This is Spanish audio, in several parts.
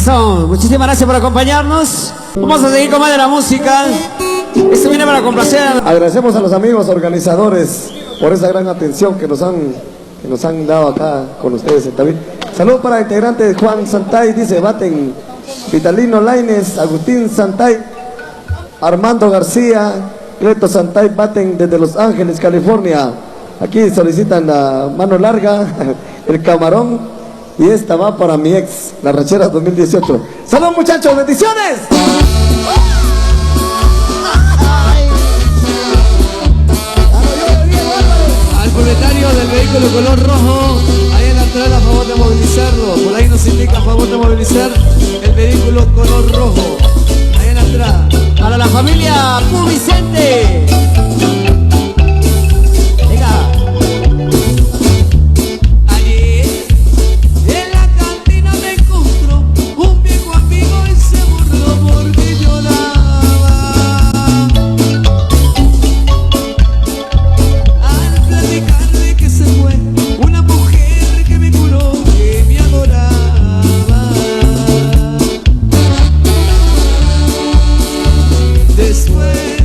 razón. Muchísimas gracias por acompañarnos. Vamos a seguir con más de la música. Esto viene para complacer. Agradecemos a los amigos organizadores por esa gran atención que nos han dado acá con ustedes también. Saludos para integrantes Juan Santay, dice Baten, Vitalino Laines, Agustín Santay, Armando García, Cleto Santay Baten desde Los Ángeles, California. Aquí solicitan la mano larga, el camarón, y esta va para mi ex, la Rachera 2018. ¡Salud, muchachos! ¡Bendiciones! Al propietario del vehículo color rojo, ahí en la entrada, a favor de movilizarlo. Por ahí nos indica a favor de movilizar el vehículo color rojo. Ahí en la entrada. Para la familia Pu Vicente. Venga. Allí en la cantina me encontró un viejo amigo y se burló porque lloraba. Al platicarle que se fue una mujer que me curó, que me adoraba. Después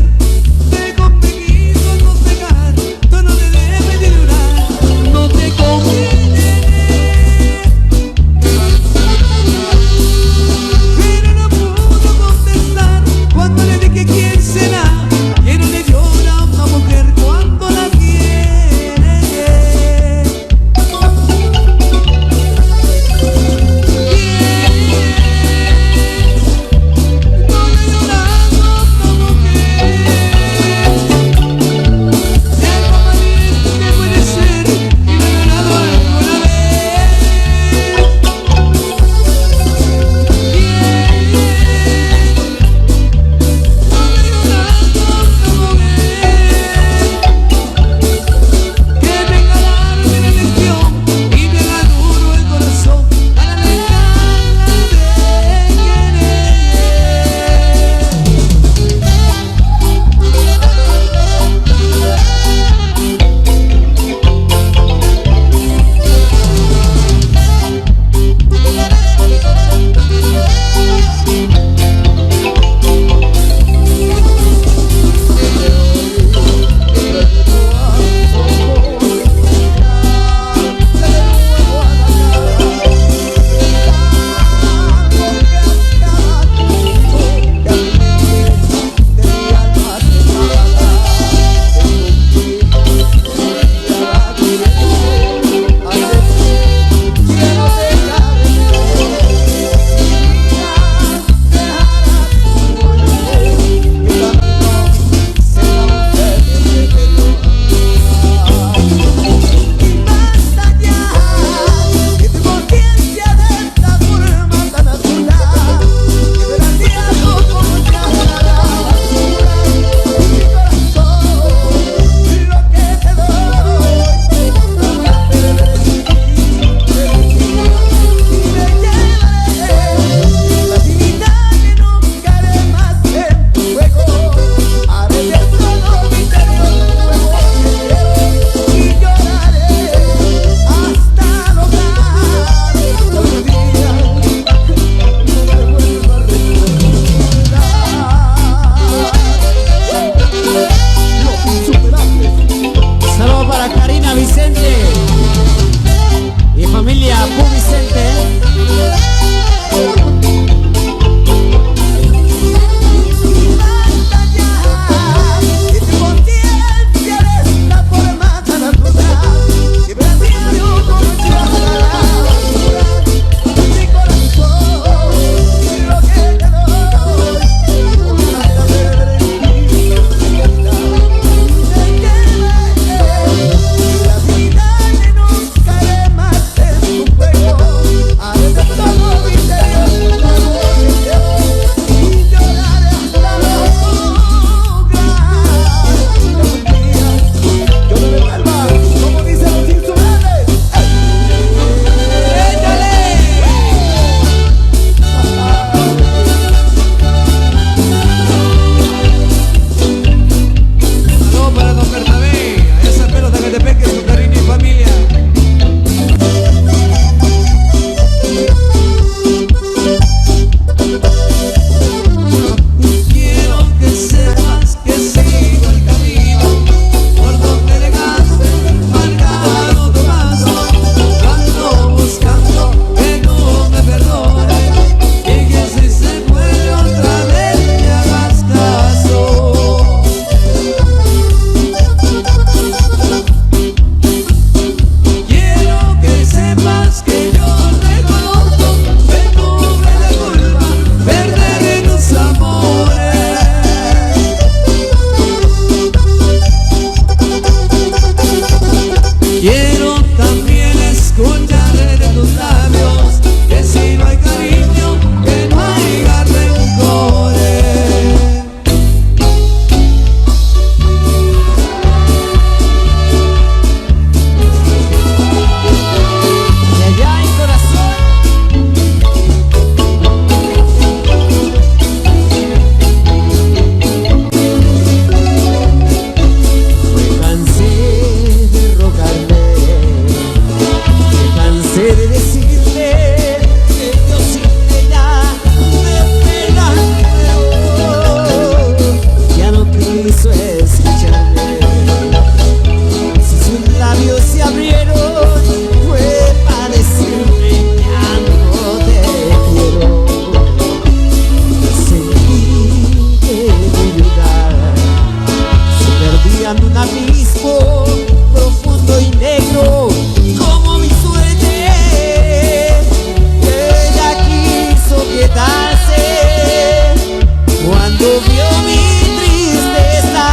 vio mi tristeza,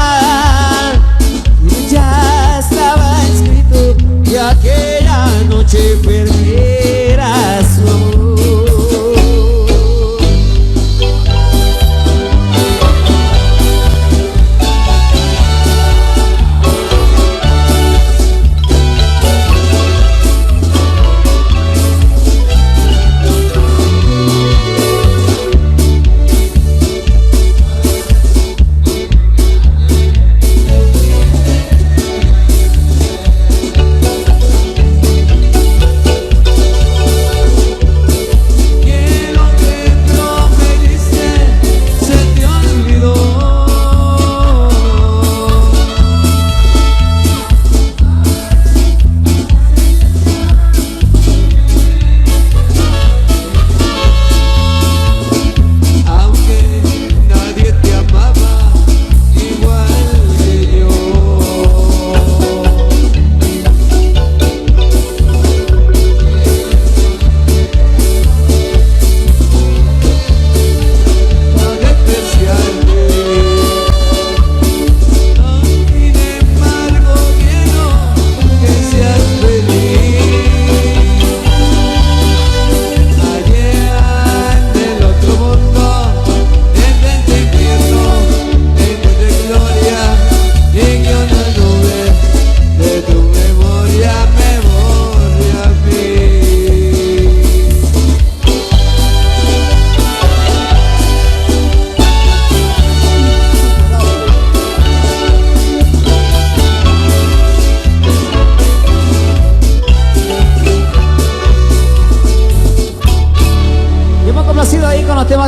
ya estaba escrito que aquella noche perdiera su amor.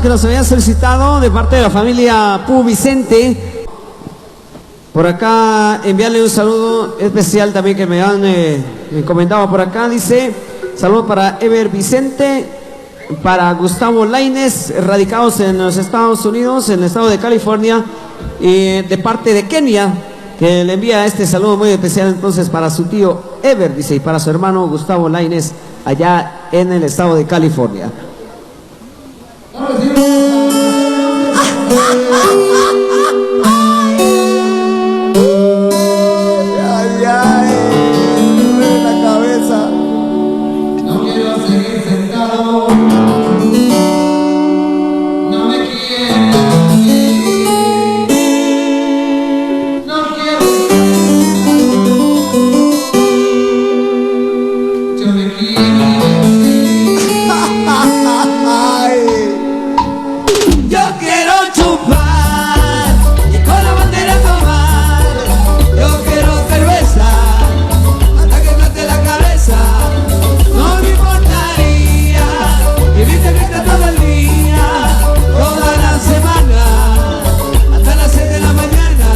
Que nos habían solicitado de parte de la familia Pu Vicente. Por acá enviarle un saludo especial también que me han encomendado por acá. Dice, saludo para Ever Vicente, para Gustavo Lainez, radicados en los Estados Unidos, en el estado de California, y de parte de Kenia, que le envía este saludo muy especial entonces para su tío Ever, dice, y para su hermano Gustavo Lainez, allá en el estado de California. Ay, ay, me duele la cabeza. No quiero seguir sentado. No me quiero ir. No quiero. Yo me quiero ir. Ay. Yo quiero chupar y con la bandera tomar. Yo quiero cerveza hasta que mate la cabeza. No me importaría vivir fiesta todo el día, toda la semana, hasta las 6 de la mañana.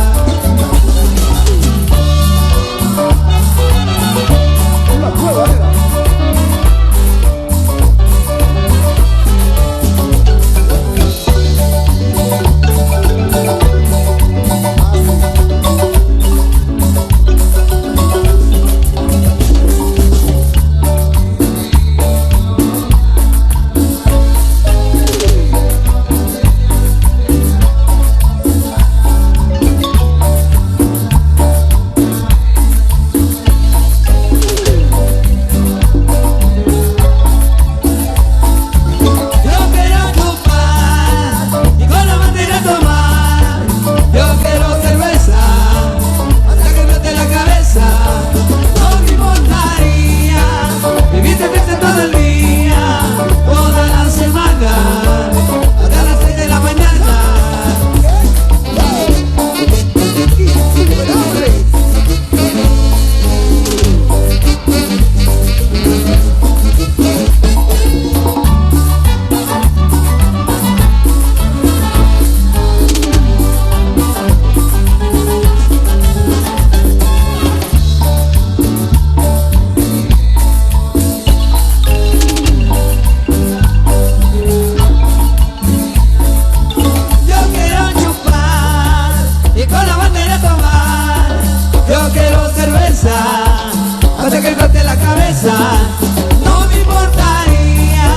No me importaría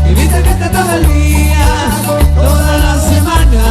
vivir de fiesta todo el día, toda la semana,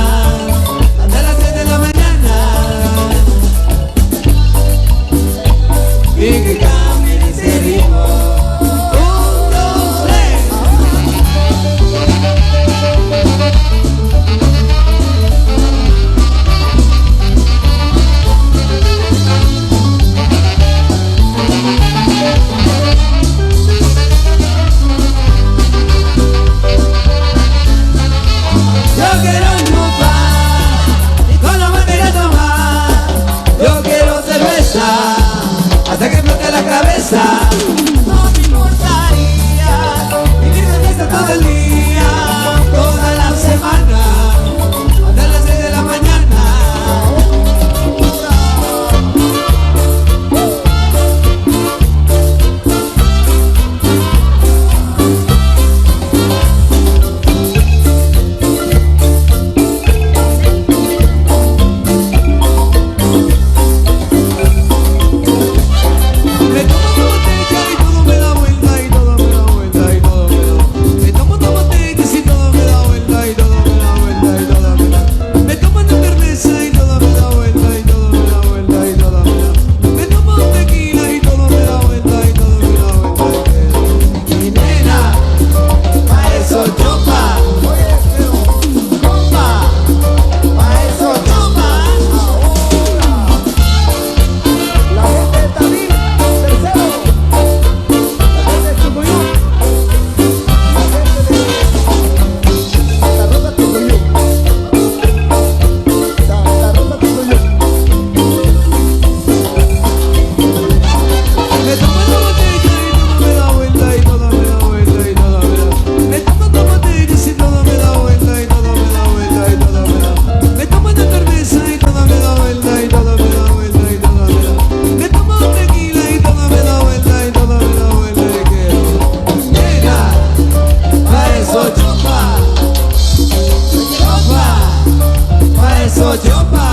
Chochopa.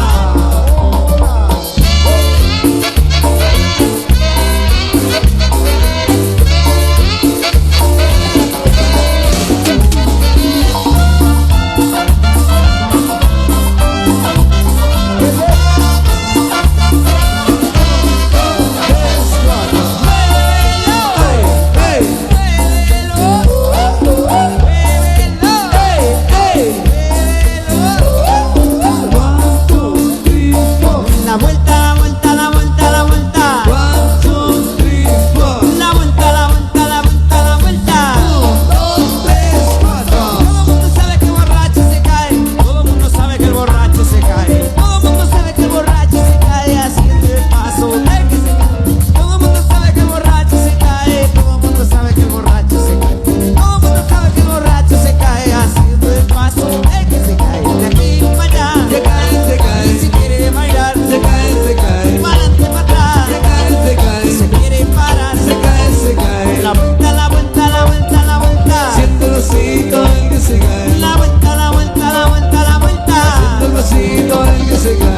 La vuelta, la vuelta, la vuelta, la vuelta. 1, 2, 3, 4. La vuelta, la vuelta, la vuelta, la vuelta. 1, 2, 3, 4. Todo el mundo sabe que el borracho se cae. Todo el mundo sabe que el borracho se cae. Todo el mundo sabe que el borracho se cae haciendo el paso del que se cae. Todo el mundo sabe que el borracho se cae. Todo el mundo sabe que el borracho se cae. Todo el mundo sabe que el borracho se cae haciendo el paso del que se cae. De aquí para allá. Se cae, se cae. Y si quiere bailar, Se cae, se cae. para adelante, para atrás. Se cae, se cae. Si se quiere parar, Se cae, se cae. la vuelta, la vuelta, la vuelta, la vuelta. Siente el vasito el que se cae. La vuelta, la vuelta, la vuelta, la vuelta. Siente el vasito el que se cae.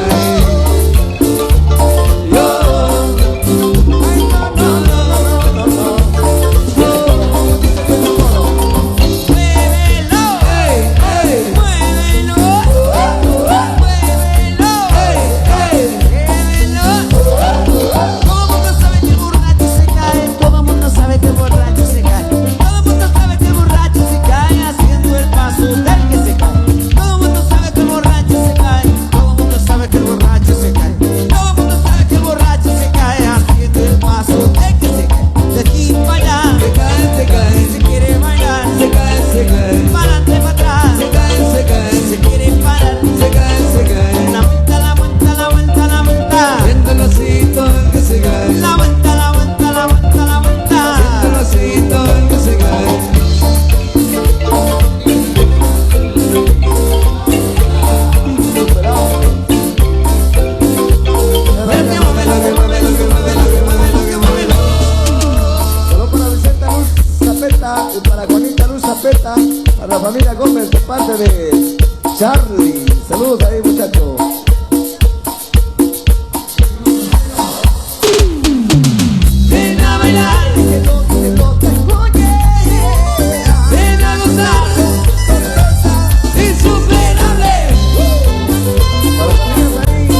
Yo. Muévelo, Hey, hey. muévelo, muévelo, Hey, hey. muévelo. Todo el mundo sabe que el borracho se cae. Todo el mundo sabe que el borracho se cae. Todo el mundo sabe que el borracho se cae haciendo el paso del que se cae. Todo el mundo sabe que el borracho se cae. Todo el mundo sabe que el borracho se cae. Todo el mundo sabe que el borracho se cae haciendo el paso del que se cae. De aquí para allá. Se cae, se cae. Si se quiere bailar, Se cae, se cae. para adelante, para atrás. Se cae, se cae. Si se quiere parar, Se cae, se cae. la vuelta, la vuelta, la vuelta, la vuelta. Siente el vasito el que se cae. La vuelta, la vuelta, la vuelta, la vuelta. Siente el vasito el que se cae. Muévelo, muévelo, que muévelo, que muévelo, que muévelo, que muévelo. Saludos para Vicenta Luz Zapeta y para Juanita Luz Zapeta, para la familia Gómez de parte de Charlie. Saludos ahí, muchachos. Ven a bailar, ven a gozar, insuperable. Para la familia Sarín.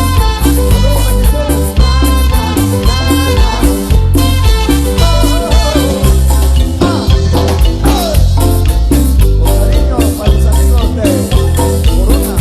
Saludos, cariño para los amigos de Corona.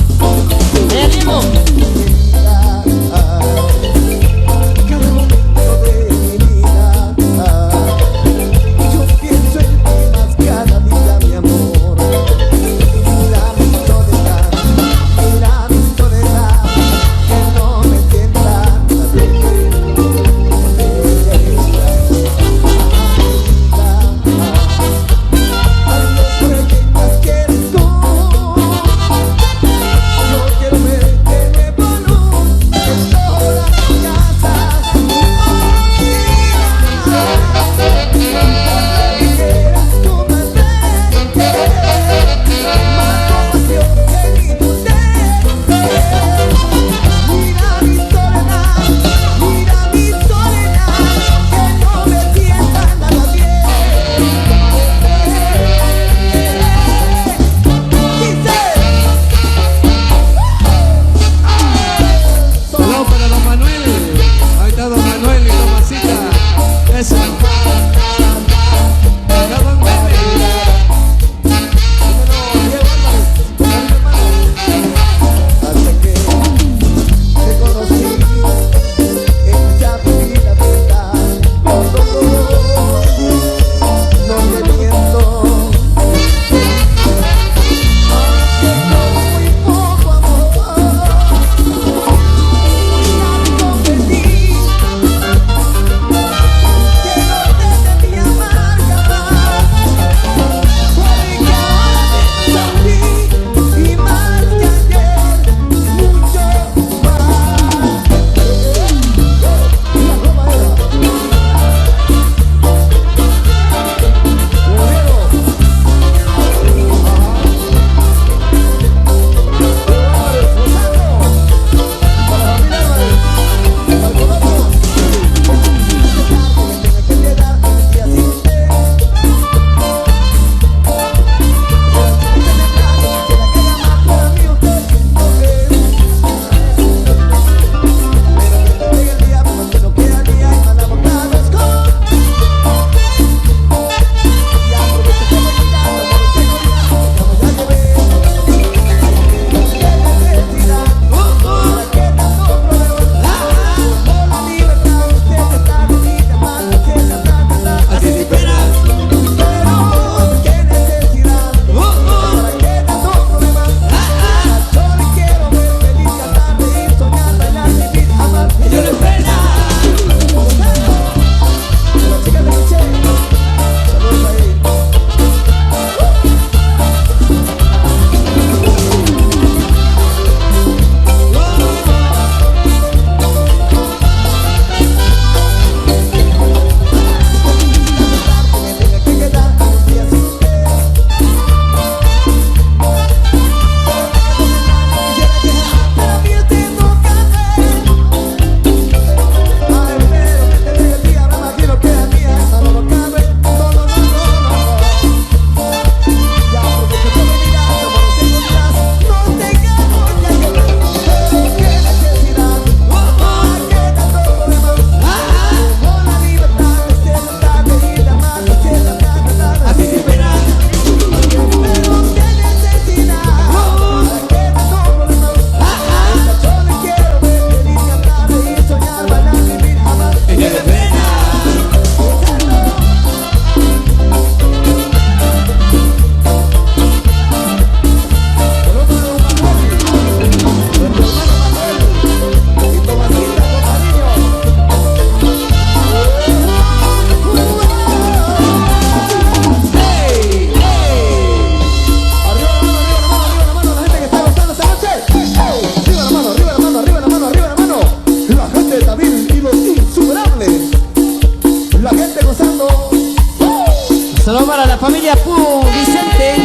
Saludos para la familia Vicente,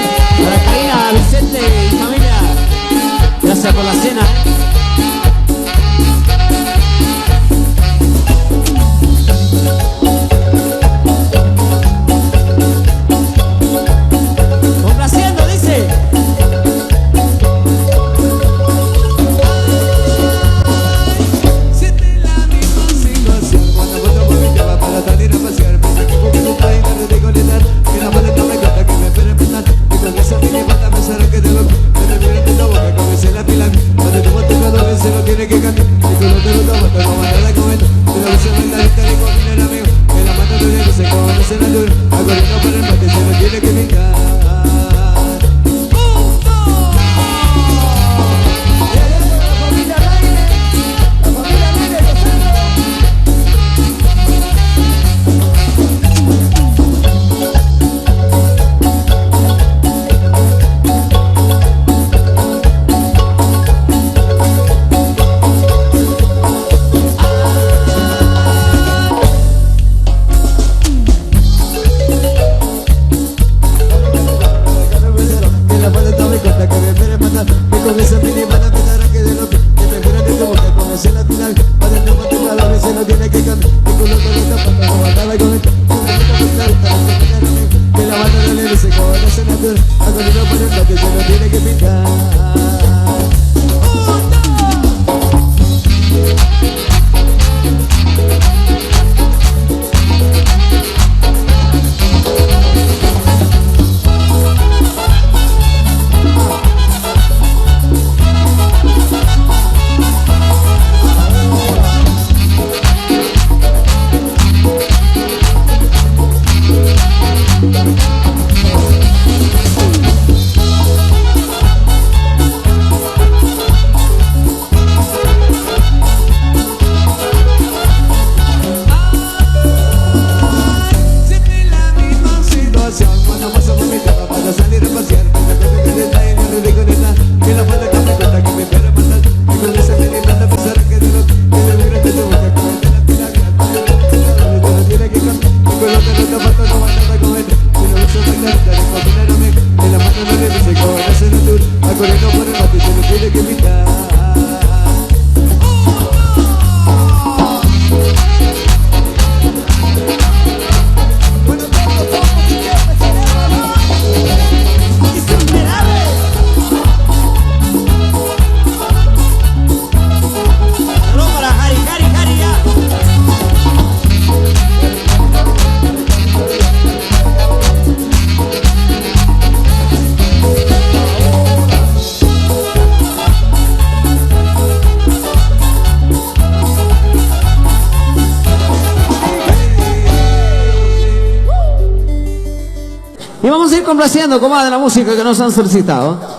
para Karina, Vicente y familia. Gracias por la cena. Complaciendo, dice. Siente la misma situación cuando vuelvo por mi cama para salir a pasear. Pensé que porque no está ahí no te digo ni nada. Que la maleta me cuenta que me espera empezar. Y con esa mini falta pensar que te lo me mira en tu boca, comencé la pila. Cuando tú vas tocando que se lo tiene que cambiar. Y tú no te lo tomas, te como nada con esto. Pero a veces baila esta y con el amigo. Que la mano no viene, se como no se la dura. A corriendo por el mate, se lo tiene que picar. Y vamos a ir complaciendo con más de la música que nos han solicitado.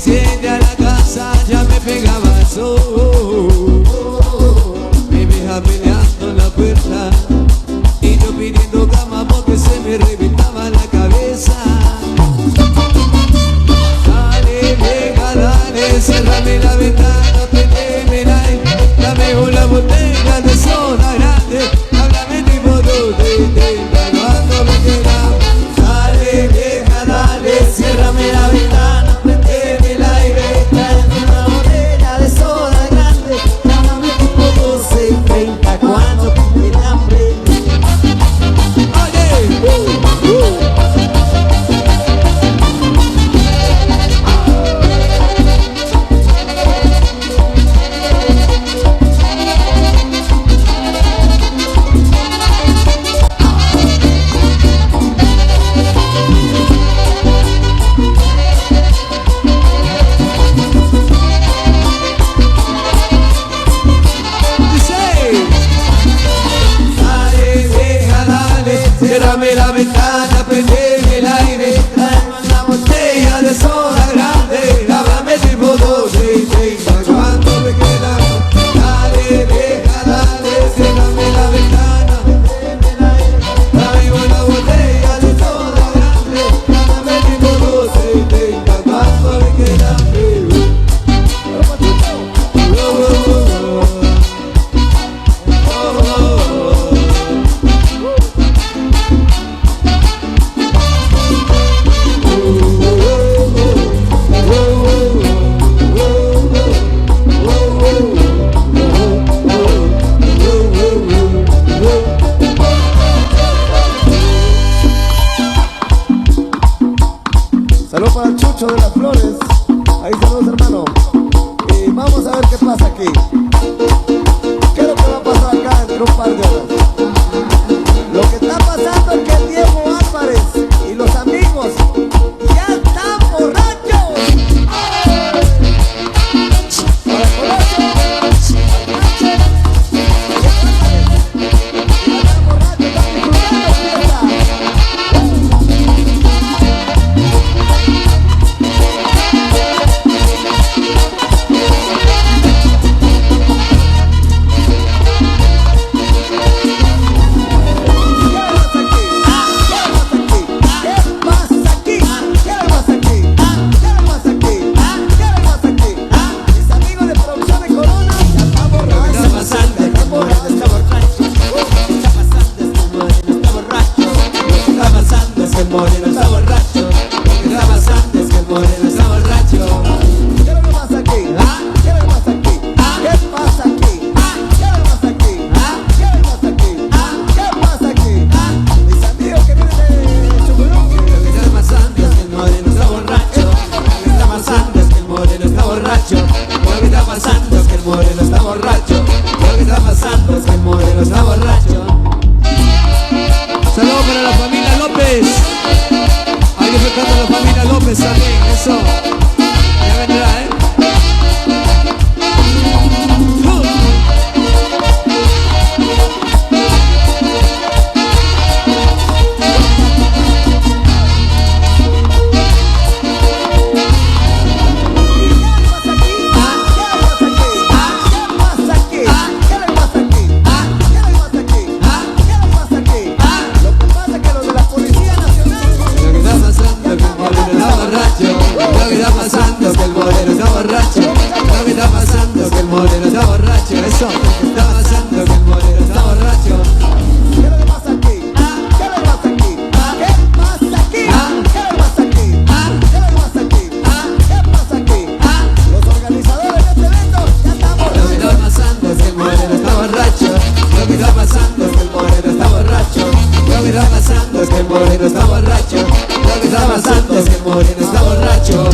enciende a la casa, ya me pegaba el sol. Mi vieja peleando en la puerta y yo pidiendo cama porque se me reventaba la cabeza. Dale, vieja, dale, cérrame la ventana, prendeme el aire, dame una botella de soda grande, háblame tipo 2 de 30 cuando me queda. Dale, vieja, dale, ciérrame la ventana, prendeme el aire, dame una botella de soda grande, háblame tipo 12 y 30 cuando me queda hambre. Ciérrame la ventana, prendeme el aire, dame una botella de soda grande, háblame tipo 12 y 30 cuando me queda. Dale, vieja, dale, ciérrame la ventana, prendeme el aire, dame una botella de soda grande, háblame tipo 12 y 30 cuando me queda. Saludos para el Chucho de las Flores. Ahí saludos, hermano. Y vamos a ver qué pasa aquí. ¿Qué es lo que va a pasar acá entre un par de horas? Lo que está pasando es que Diego Álvarez y los amigos ya están borrachos. Saludos para la familia López. Hay que disfrutar a la familia López también, eso. Ya vendrá, ¿eh? Eso, está pasando que el moreno está borracho. ¿Qué es lo que pasa aquí? ¿Qué es lo que pasa aquí? ¿Qué pasa aquí? ¿Qué es lo que pasa aquí? ¿Qué es lo que pasa aquí? ¿Qué pasa aquí? Los organizadores de este evento ya están borrachos. Lo que está pasando es que el moreno está borracho. Lo que está pasando es que el moreno está borracho. Lo que está pasando es que el moreno está borracho. Lo que está pasando es que el moreno está borracho.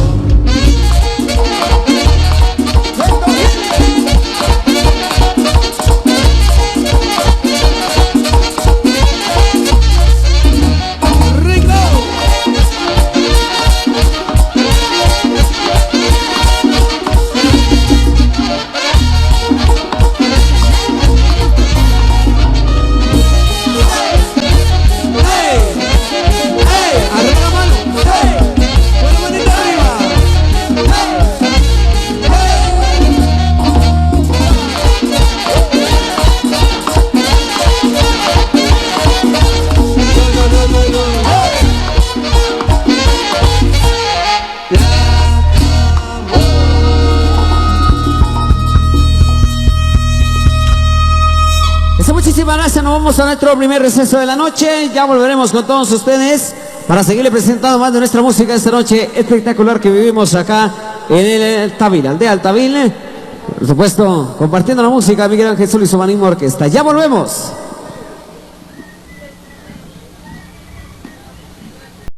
muchísimas gracias. Nos vamos a nuestro primer receso de la noche. Ya volveremos con todos ustedes para seguirle presentando más de nuestra música esta noche espectacular que vivimos acá en el Altavil, aldea Altavil. Por supuesto, compartiendo la música de Miguel Ángel Solís y su Manismo Orquesta. Ya volvemos.